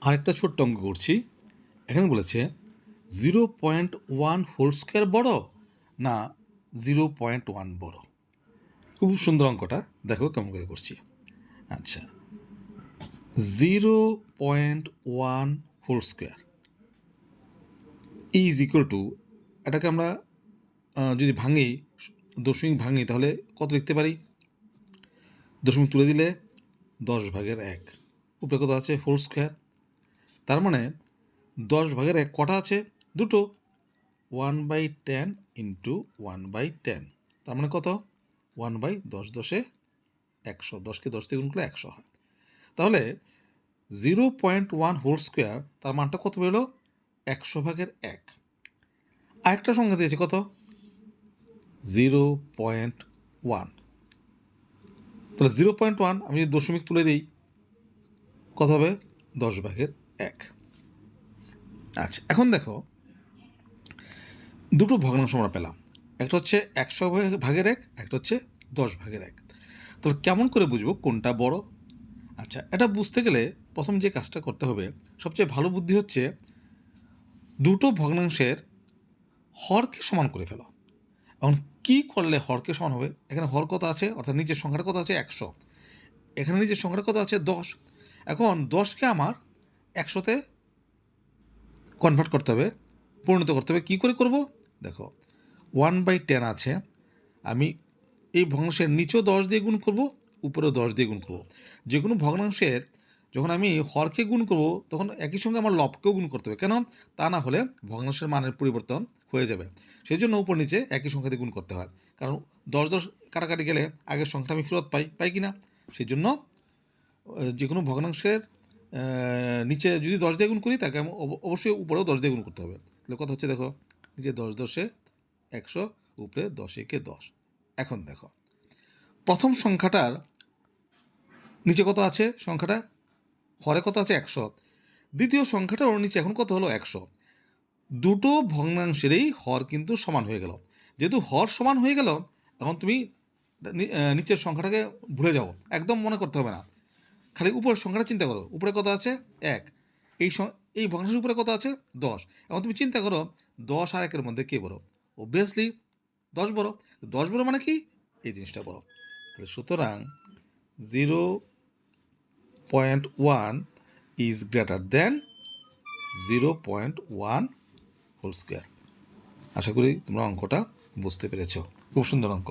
আরেকটা ছোট্ট অঙ্ক করছি। এখানে বলেছে 0.1 হোল স্কোয়ার বড় না 0.1 বড়। খুব সুন্দর অঙ্কটা, দেখো কেমন করে করছি। আচ্ছা, 0.1 whole square is equal to, এটাকে আমরা যদি ভাঙি, দশমিক ভাঙি, তাহলে কত লিখতে পারি? দশমিক তুলে দিলে 10/1, উপরে কত আছে? Whole square. তার মানে 10/1 কটা আছে? দুটো। 1/10 ইন্টু 1/10, তার মানে কত? 1/10, 10 100, 10কে 10 দিয়ে গুণ করলে 100 হয়। তাহলে 0.1 হোল স্কোয়ার, তার মানটা কত বেরোলো? 100/1। আরেকটা সংখ্যা দিয়েছে কত? 0.1। তাহলে 0.1 আমি যদি দশমিক তুলে দিই, কত হবে? 10/1। আচ্ছা, এখন দেখো, দুটো ভগ্নাংশ আমরা পেলাম। একটা হচ্ছে 100/1, একটা হচ্ছে 10/1। তাহলে কেমন করে বুঝবো কোনটা বড়? আচ্ছা, এটা বুঝতে গেলে প্রথম যে কাজটা করতে হবে, সবচেয়ে ভালো বুদ্ধি হচ্ছে দুটো ভগ্নাংশের হরকে সমান করে ফেলো। এখন কী করলে হরকে সমান হবে? এখানে হর কত আছে, অর্থাৎ নিচের সংখ্যাটা কত আছে? 100। এখানে নিচের সংখ্যাটা কত আছে? 10। এখন 10কে আমার 100তে কনভার্ট করতে হবে, পরিণত করতে হবে। কী করে করব? দেখো, 1/10 আছে, আমি এই ভগ্নাংশের নিচেও 10 দিয়ে গুণ করব, উপরেও 10 দিয়ে গুণ করব। যে কোনো ভগ্নাংশের যখন আমি হরকে গুণ করব, তখন একই সঙ্গে আমার লবকেও গুণ করতে হবে। কেন? তা না হলে ভগ্নাংশের মানের পরিবর্তন হয়ে যাবে। সেই জন্য উপর নিচে একই সংখ্যা দিয়ে গুণ করতে হয়। কারণ 10 কাটাকাটি গেলে আগের সংখ্যাটা আমি ফেরত পাই কি না? সেই জন্য যে কোনো ভগ্নাংশের নিচে যদি 10 দিয়ে গুণ করি, তাকে আমি অবশ্যই উপরেও 10 দিয়ে গুণ করতে হবে। তাহলে কথা হচ্ছে, দেখো, নিচে 10 10 100, উপরে 10 1 10। এখন দেখো, প্রথম সংখ্যাটার নিচে কত আছে? সংখ্যাটা হরে কত আছে? 100। দ্বিতীয় সংখ্যাটার ওর নিচে এখন কত হলো? 100। দুটো ভগ্নাংশেরই হর কিন্তু সমান হয়ে গেল। যেহেতু হর সমান হয়ে গেল, এখন তুমি নিচের সংখ্যাটাকে ভুলে যাও, একদম মনে করতে হবে না। খালি উপরের সংখ্যাটা চিন্তা করো। উপরে কত আছে? 1। এই ভগ্নাংশের উপরে কত আছে? 10। এখন তুমি চিন্তা করো, 10 আর 1-এর মধ্যে কে বড়? অবভিয়াসলি 10 বড়। 10 বড় মানে কি? এই জিনিসটা বড়। তাহলে সুতরাং 0.1 is greater than 0.1 whole square. আশা করি তোমরা অঙ্কটা বুঝতে পেরেছ। খুব সুন্দর অঙ্ক।